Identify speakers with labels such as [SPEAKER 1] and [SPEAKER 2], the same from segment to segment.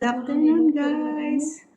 [SPEAKER 1] Good afternoon, guys.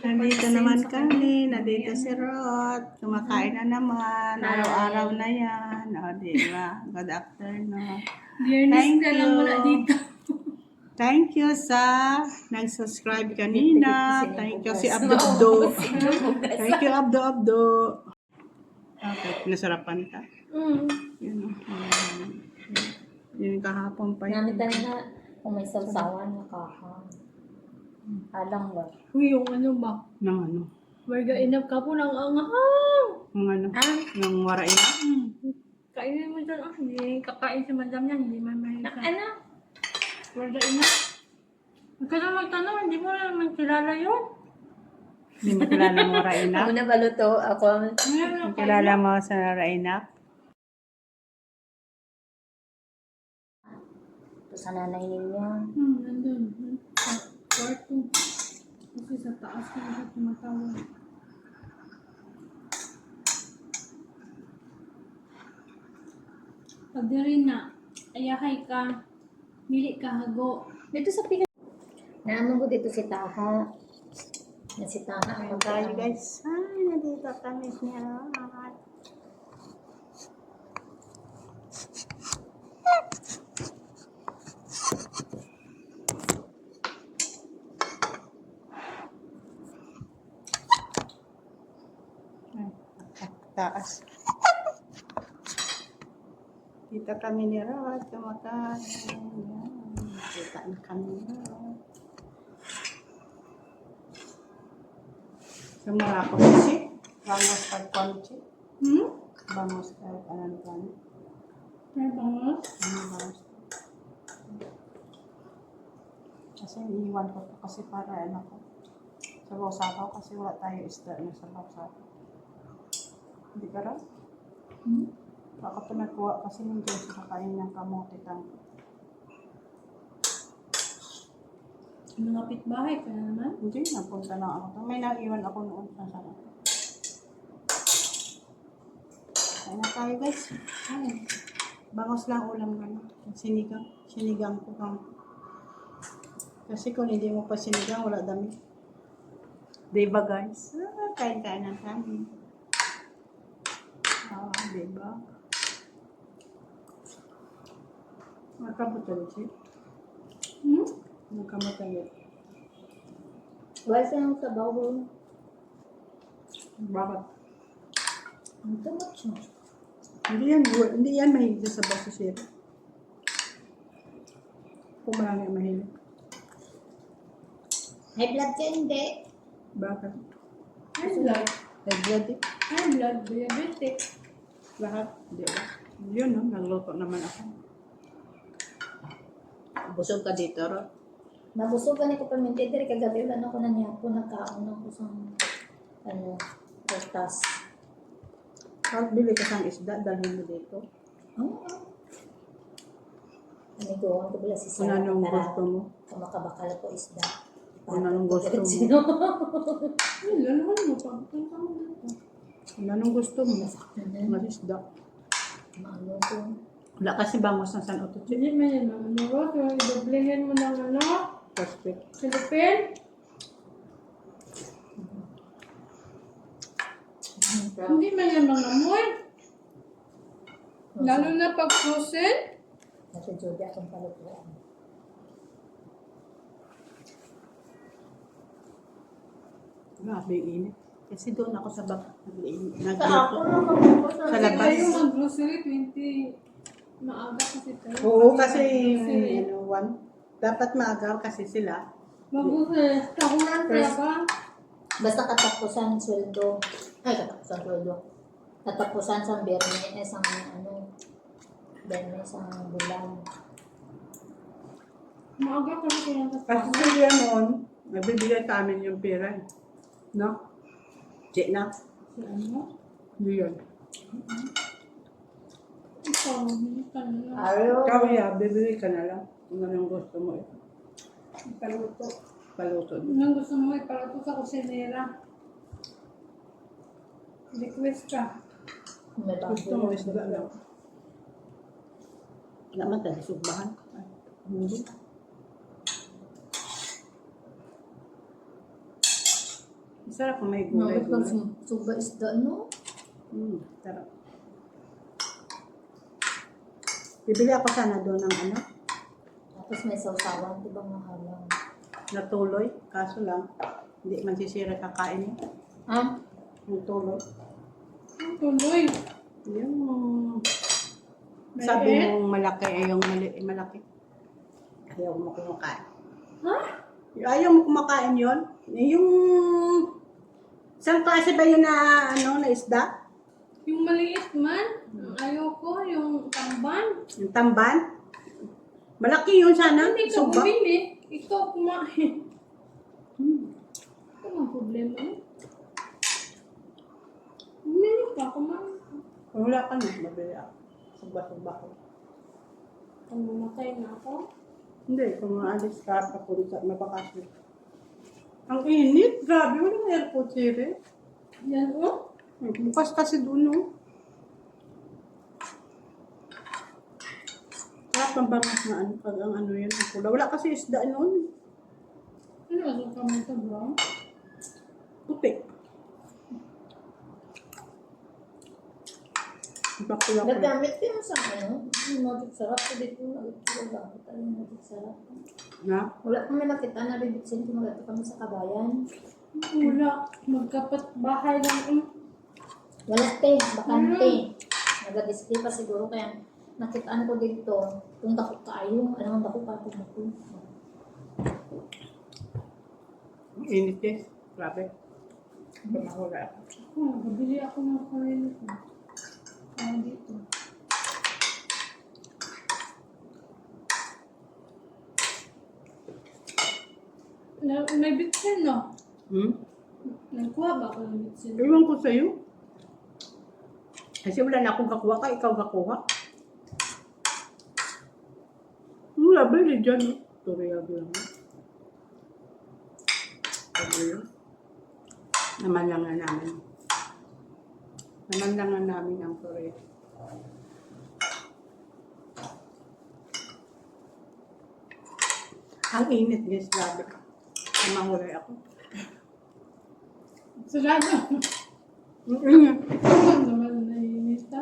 [SPEAKER 1] Nandito naman kami. Nandito si Rod. Kumakain na naman. Araw-araw na yan. O, diba? Good afternoon. Thank you. Thank you sa nag-subscribe kanina. Thank you si Abdo Abdo. Thank you Abdo Abdo. Okay, pinasarapan ka. Yun, yun kahapon pa yun.
[SPEAKER 2] Namit na kung may salsawan na kahang. Alang ba?
[SPEAKER 3] Uy, yung ano ba?
[SPEAKER 1] Nang ano?
[SPEAKER 3] Marga inap ka po ng angahang.
[SPEAKER 1] Ng ano?
[SPEAKER 2] Ah?
[SPEAKER 1] Ng warain.
[SPEAKER 3] Kainin mo dyan. Hindi kakain si madam yan. Hindi man may
[SPEAKER 2] Ano?
[SPEAKER 3] Marga inap. Huwag ka na magtanong. Hindi mo na naman kilala yun.
[SPEAKER 1] Hindi mo kilala mo warain.
[SPEAKER 2] Ako na baluto. Ako.
[SPEAKER 1] Kilala mo sa warain.
[SPEAKER 2] Ito sa nanay ninyo.
[SPEAKER 3] Nandun. Sa kwarto. Kasi sa taas na siya tumatawag. Pag rin na, ayahay ka. Mili ka hago.
[SPEAKER 2] Dito sa pikas. Naamon ko dito si Taha. Na si Taha.
[SPEAKER 1] Ayun tayo guys. Ay, nandito kami niya. Taas. Kita kami ni Rod. Kumakain. Kitaan kami ni Rod. Sumara ko kasi. Vamos al conche. Vamos al anong.
[SPEAKER 3] Ay, bangos.
[SPEAKER 1] Vamos. Kasi iniwan ko to kasi para ano ko. Sa Rosato kasi wala tayo isda na sa Rosato. Hindi ka raw? Baka pa nagkuha kasi nandiyan sa kakain ng kamote tang.
[SPEAKER 3] Malapit bahay ka na naman.
[SPEAKER 1] Hindi, napunta na ako. May naiwan ako noon sa sana. Kaya na tayo guys. Ay, bangos lang ulam naman. Sinigang. Sinigang ko kang. Kasi kung hindi mo pa sinigang, wala dami. Diba guys? Kain-kain na kami. Diba? Magkabutan siya. Magkamatayo.
[SPEAKER 2] Wala siyang sabaw.
[SPEAKER 1] Bakit?
[SPEAKER 2] Ang tamot siya.
[SPEAKER 1] Hindi yan mahilig sa baso siya. Kung marami mahilig.
[SPEAKER 2] High blood ka hindi.
[SPEAKER 1] Bakit?
[SPEAKER 3] High blood.
[SPEAKER 1] Nag-bloody?
[SPEAKER 3] High blood. Diabetic.
[SPEAKER 1] Lahat? Di ba? Yun, no? Nagluto naman ako. Busog ka dito, Ro?
[SPEAKER 2] Nabusog ka ni ko permente. Dari kagabi wala na ako na niya po. Nagkaon ako sa portas.
[SPEAKER 1] Kahit bili ka sang isda, dalhin mo dito.
[SPEAKER 2] Oo. Amigoan ko pala si
[SPEAKER 1] Kung
[SPEAKER 2] Sarah.
[SPEAKER 1] anong gusto mo.
[SPEAKER 2] Kamakabakal ko isda.
[SPEAKER 1] Kung anong gusto mo.
[SPEAKER 3] Ay, lalaman mo. Pagpunta mo dito.
[SPEAKER 1] Kung anong gusto mo. Mas isda.
[SPEAKER 2] Maano ko.
[SPEAKER 1] Wala kasi bangos ng San Otoche.
[SPEAKER 3] Hindi man yan. Ano ko? So, idoblehin mo ng ano?
[SPEAKER 1] Perfect.
[SPEAKER 3] Philippine. Hindi man yan mga amoy. Lalo na pag frozen.
[SPEAKER 2] Nasa Jody akong palutuan.
[SPEAKER 1] Grabe yung init. Kasi doon ako sa bak.
[SPEAKER 2] Sa ako
[SPEAKER 1] Nagluto.
[SPEAKER 2] na
[SPEAKER 1] Sa
[SPEAKER 3] Kasi
[SPEAKER 1] labas.
[SPEAKER 3] ngayon mag-grocery, 20 maaga kasi tayo.
[SPEAKER 1] Oo, kasi ano, dapat maaga kasi sila.
[SPEAKER 3] Mag-grocery. Tahunan kaya ba?
[SPEAKER 2] Basta katapusan sweldo. Ay, katapusan sweldo. Katapusan sa biyernes, sa ano, biyernes sa bulan.
[SPEAKER 3] Maaga kasi kaya
[SPEAKER 1] Kasi sila noon, nagbibigay sa amin yung pera. No? Check na.
[SPEAKER 3] si ano?
[SPEAKER 1] Hindi yun.
[SPEAKER 3] Ikaw, hindi ka na lang.
[SPEAKER 2] Araw.
[SPEAKER 1] Ikaw ya, bibili ka na lang. Kung anong gusto mo eh.
[SPEAKER 3] Paluto.
[SPEAKER 1] Paluto.
[SPEAKER 3] Anong gusto mo ipaluto sa kusinera? Request ka.
[SPEAKER 2] May
[SPEAKER 1] Gusto mo isda lang. Wala man tayo, subahan. Hindi. Sarap kung may
[SPEAKER 2] Bakit pag
[SPEAKER 1] gulay-gulay.
[SPEAKER 2] suba isda, no?
[SPEAKER 1] Sarap. Bibili ako sana doon ng ano,
[SPEAKER 2] Tapos may sausawan, di ba mahalang?
[SPEAKER 1] natuloy. Kaso lang, hindi man sisira kakain mo.
[SPEAKER 2] Ah?
[SPEAKER 1] Yung tuloy.
[SPEAKER 3] Ang tuloy.
[SPEAKER 1] Yung
[SPEAKER 3] Maliit?
[SPEAKER 1] sabi mong malaki ay yung malaki. Ayaw mo kumakain.
[SPEAKER 3] Ha?
[SPEAKER 1] Ayaw mo kumakain yun? Yung isang klase ba yun na ano na isda?
[SPEAKER 3] Yung maliit man. Ang ayoko, yung tamban.
[SPEAKER 1] Yung tamban? Malaki yun sana.
[SPEAKER 3] Hindi ka
[SPEAKER 1] Suba.
[SPEAKER 3] bumili. Ikaw kumain.
[SPEAKER 1] Hmm.
[SPEAKER 3] Ano ang problema mo? Bumili ka, kumain ka.
[SPEAKER 1] Wala ka na. Mabili ako. Suba ko.
[SPEAKER 3] Kung mamatay na ako.
[SPEAKER 1] Hindi. Kung maalis ka papunta sa mabakasyon. Ang init. Grabe. Walang airport siri.
[SPEAKER 3] Yan o.
[SPEAKER 1] Bukas kasi doon, no? Sarap ang bangas na ano. Pag ang ano yan. Ang pula. Wala kasi isda noon.
[SPEAKER 3] Ano ang kami ito, bro?
[SPEAKER 1] Puti. Bakula ko.
[SPEAKER 2] Nagamit ko yung sa ano, yung magic sarap ko dito, nagagagamit ko yung magic sarap.
[SPEAKER 1] Na?
[SPEAKER 2] Wala kami nakita na rin kung magato kami sa kabayan.
[SPEAKER 3] Wala. Magkapat bahay lang.
[SPEAKER 2] Wala te, bakante. Nag-display pa siguro kaya nakitaan ko dito, kung dako kayo, alam mo dako ka kung
[SPEAKER 1] Ang init eh. Grabe. Pamahula ako.
[SPEAKER 3] Nabili ako ng sarili ko. Kaya dito. May bitsin, no? Nagkuha ba ako ng bitsin?
[SPEAKER 1] Iwan ko sa'yo. Kasi wala na akong kakuha ka, ikaw kakuha. Wala ba yun dyan? Tuloy lang. Tuloy. Naman lang na namin. Naman lang na namin ang tuloy. Ang init guys, grabe. Mahulay ako.
[SPEAKER 3] Sarado.
[SPEAKER 1] Mm.
[SPEAKER 3] Ano naman naiinita?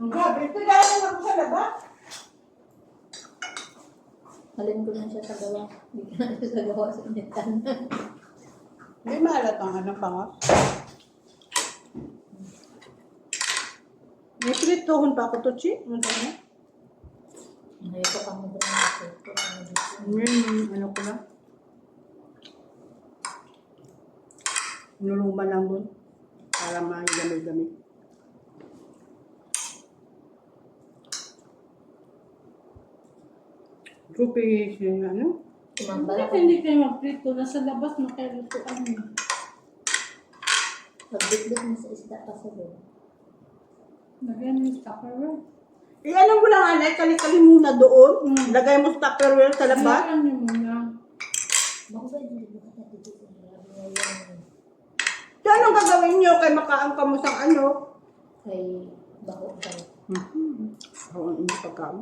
[SPEAKER 1] Ang grabe, ito dahil ako sa labas.
[SPEAKER 2] halin ko na siya sa gawa. Hindi ka na siya sa gawa sa initan.
[SPEAKER 1] Hindi mahalatang anong pangos. May pritohon pa ako to, Chi. Ano ba na?
[SPEAKER 2] Ngayon ko kami doon na ito.
[SPEAKER 1] Ano ko lang? Nuluma lang doon. Para magamit-gamit. Rupi, ano?
[SPEAKER 2] Tumambal
[SPEAKER 3] Bakit
[SPEAKER 2] ako.
[SPEAKER 3] hindi kayo magprito? Nasa labas makailutuan mo.
[SPEAKER 2] Pagbitbit mo sa isda pa sa doon.
[SPEAKER 3] Lagyan mo yung Tupperware.
[SPEAKER 1] Ano mo lang, Alay? Kali-kali muna doon. Lagay mo sa Tupperware sa labas.
[SPEAKER 3] Lagyan niyo muna.
[SPEAKER 2] Bako ba hindi ko na dito sa ngayon?
[SPEAKER 1] So, anong gagawin nyo kay makaang ka mo sa ano?
[SPEAKER 2] Kay bako ba?
[SPEAKER 1] Oo, hindi pagkaon.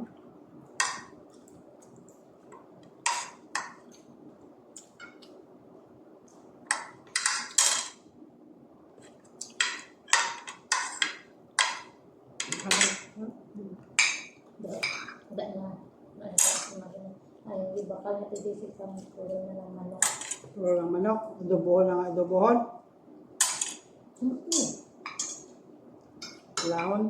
[SPEAKER 2] Wala na. Ay, hindi ba ka natidisip ka ng puro na ng manok?
[SPEAKER 1] Puro lang manok. Adobohon lang adobohon. Lahon.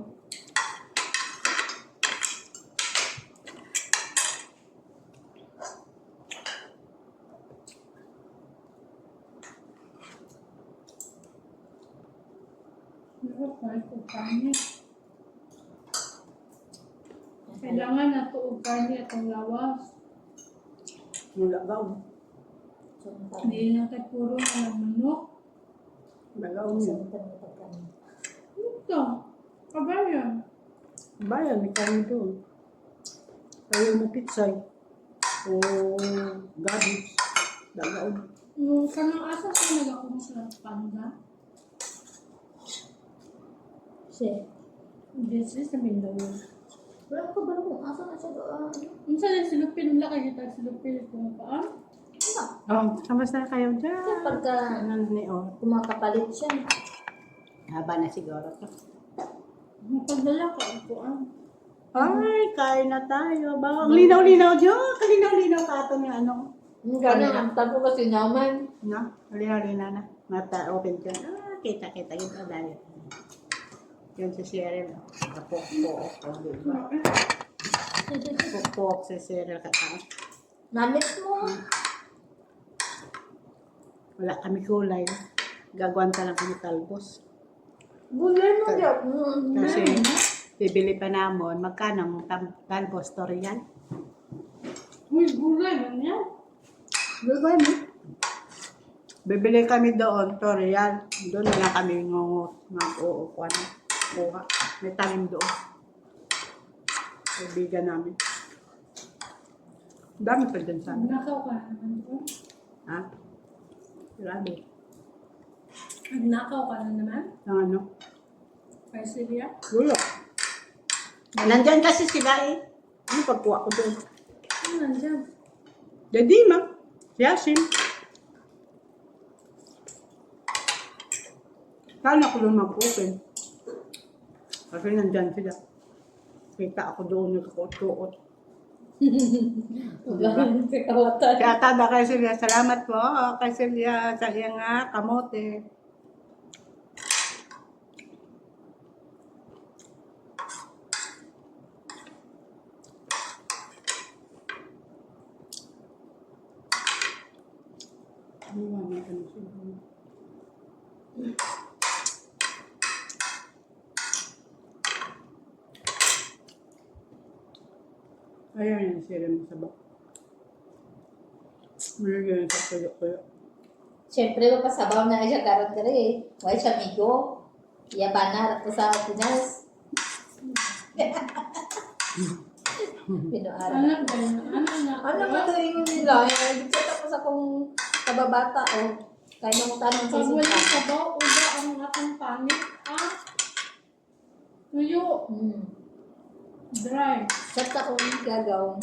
[SPEAKER 3] Kahit kung karne. Kailangan na ito og karne at ang lawas.
[SPEAKER 1] Nulagaw.
[SPEAKER 2] So,
[SPEAKER 3] Hindi na tayo puro na lang manok.
[SPEAKER 1] Nulagaw
[SPEAKER 2] sa
[SPEAKER 1] niya.
[SPEAKER 2] ito ng pagkain.
[SPEAKER 3] Ito. Kabayan.
[SPEAKER 1] Bayan, may kami doon. Ayaw na pitsay. O gabis. Dagaw.
[SPEAKER 3] Kanang asa sa nag-ako sa panda.
[SPEAKER 2] Siya.
[SPEAKER 3] This is the Mindanao.
[SPEAKER 2] Wala ko ba kung asa na siya doon?
[SPEAKER 3] Unsa na silupin nila kay kita silupin kung paan?
[SPEAKER 2] Ano?
[SPEAKER 1] Oh, kamusta kayo
[SPEAKER 2] Kaya
[SPEAKER 1] dyan?
[SPEAKER 2] pagka
[SPEAKER 1] Ano ni oh?
[SPEAKER 2] kumakapalit siya.
[SPEAKER 1] Haba na siguro to.
[SPEAKER 3] Magpadala ka ako
[SPEAKER 1] Ay, kain na tayo. Ba, ang linaw-linaw dyan. Kalinaw-linaw ka ito ng ano.
[SPEAKER 2] Gano'n, ang tapo kasi naman.
[SPEAKER 1] No? Linaw-linaw na. Mata open ka. Ah, kita-kita. Kita dahil. Yun si Cheryl. Kapok-pok. O, diba? Kapok-pok si Cheryl.
[SPEAKER 2] Namit mo.
[SPEAKER 1] Wala kami kulay. Gagawanta lang kami talbos.
[SPEAKER 2] Gulay mo yan.
[SPEAKER 1] Kasi, bibili pa namon. Magkano ang talbos to real?
[SPEAKER 3] Uy, gulay man yan.
[SPEAKER 1] Gagawin mo. Bibili kami doon, to real. Doon na lang kami ngungot. Mag-uukuan. Kuha. May tanim doon. Kaibigan namin. Dami pa dyan sana.
[SPEAKER 3] Nagnakaw ka na naman po.
[SPEAKER 1] Ha? Grabe.
[SPEAKER 3] Nagnakaw ka na naman.
[SPEAKER 1] Ang ano?
[SPEAKER 3] Kay Celia.
[SPEAKER 1] Wala. Nandyan kasi sila eh. Ano pagkuha ko doon?
[SPEAKER 3] Ano nandyan?
[SPEAKER 1] Jadi ma. Yasin. Saan ako doon mag-open? Kasi nandyan sila. Kita ako doon nagkakot-kuot.
[SPEAKER 2] Gano'n si kawatan.
[SPEAKER 1] Kaya tada kay Silvia, salamat po kay Silvia sa iyang kamote. Ayan yung sila mo sa bak. Malagyan sa kuyo-kuyo.
[SPEAKER 2] Siyempre, mapasabaw na siya karon dere eh. Why siya migo? Iya banar ko sa Pinas. Pinuara.
[SPEAKER 3] Anak ba yun? Ano na?
[SPEAKER 2] Ano ba ito yung nila? Nag-chat ako sa kong kababata o. Kaya nang tanong sa
[SPEAKER 3] Pag wala
[SPEAKER 2] sita.
[SPEAKER 3] sabaw, uba ang atong pangit. Tuyo. Dry.
[SPEAKER 2] Chat ako ng gagawin.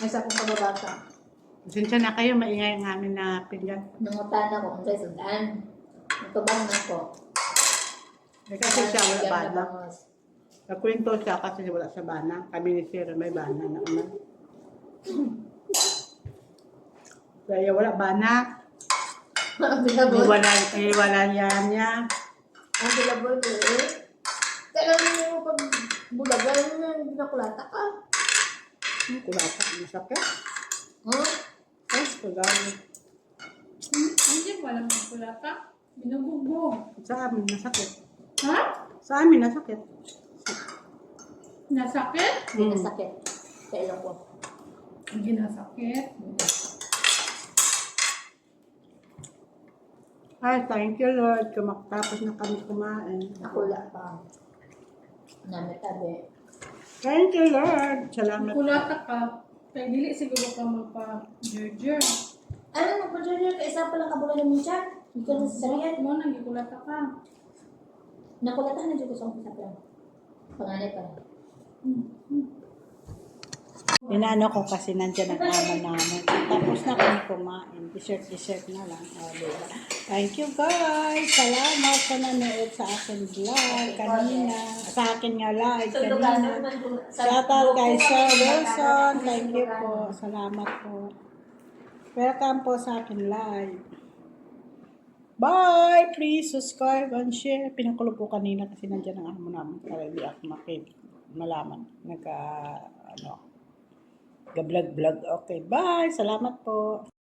[SPEAKER 2] Ay sa kong kababata.
[SPEAKER 1] Pasensya na kayo, maingay ang amin na pinggan.
[SPEAKER 2] Nangutan ako kung sa'yo sundaan. Natubang na ko.
[SPEAKER 1] Eh, kasi siya wala
[SPEAKER 2] Bigyan na
[SPEAKER 1] bana.
[SPEAKER 2] bangos.
[SPEAKER 1] Nagkwento siya kasi wala sa bana. Kami ni Sir may bana na naman. Kaya wala bana.
[SPEAKER 2] Ang bilabol.
[SPEAKER 1] Iwala niya.
[SPEAKER 2] Ang bilabol ko eh. Kailangan mo pag bulagan mo yung binakulata ka.
[SPEAKER 1] Kulata, masakit.
[SPEAKER 2] Huh?
[SPEAKER 1] Ay, kagawin.
[SPEAKER 3] Hindi walang magkulata. Binubugbog.
[SPEAKER 1] Sa amin, nasakit.
[SPEAKER 3] Ha?
[SPEAKER 1] Sa amin, nasakit.
[SPEAKER 3] Nasakit?
[SPEAKER 2] Hindi nasakit. Sa ilong ko.
[SPEAKER 3] Hindi nasakit.
[SPEAKER 1] Ay, thank you Lord. Tapos na kami kumain.
[SPEAKER 2] Nakula pa. Namitabi.
[SPEAKER 1] Thank you Lord. Salamat.
[SPEAKER 3] Kulata ka. Kaya dili siguro ka magpa-jerjer.
[SPEAKER 2] Ano na po dyan? Kaisa pa lang kabulan mo siya. Hindi ko na sasarihan.
[SPEAKER 3] Mo nang gikulata ka.
[SPEAKER 2] Nakulatahan na dyan ko sa umpisa pa lang. Panganay pa.
[SPEAKER 1] Inaano ko kasi nandiyan ang amo namin. Tapos na kami kumain. Dessert na lang. O, diba? Thank you guys. Salamat sa nanood sa akin vlog kanina. Sa akin nga live kanina. Shoutout kay Sir Wilson. Thank you po. Salamat po. Welcome po sa akin live. Bye! Please subscribe and share. Pinakulo po kanina kasi nandiyan ang amo namin. Para hindi ako malaman. Ga-vlog-vlog. Okay, bye! Salamat po.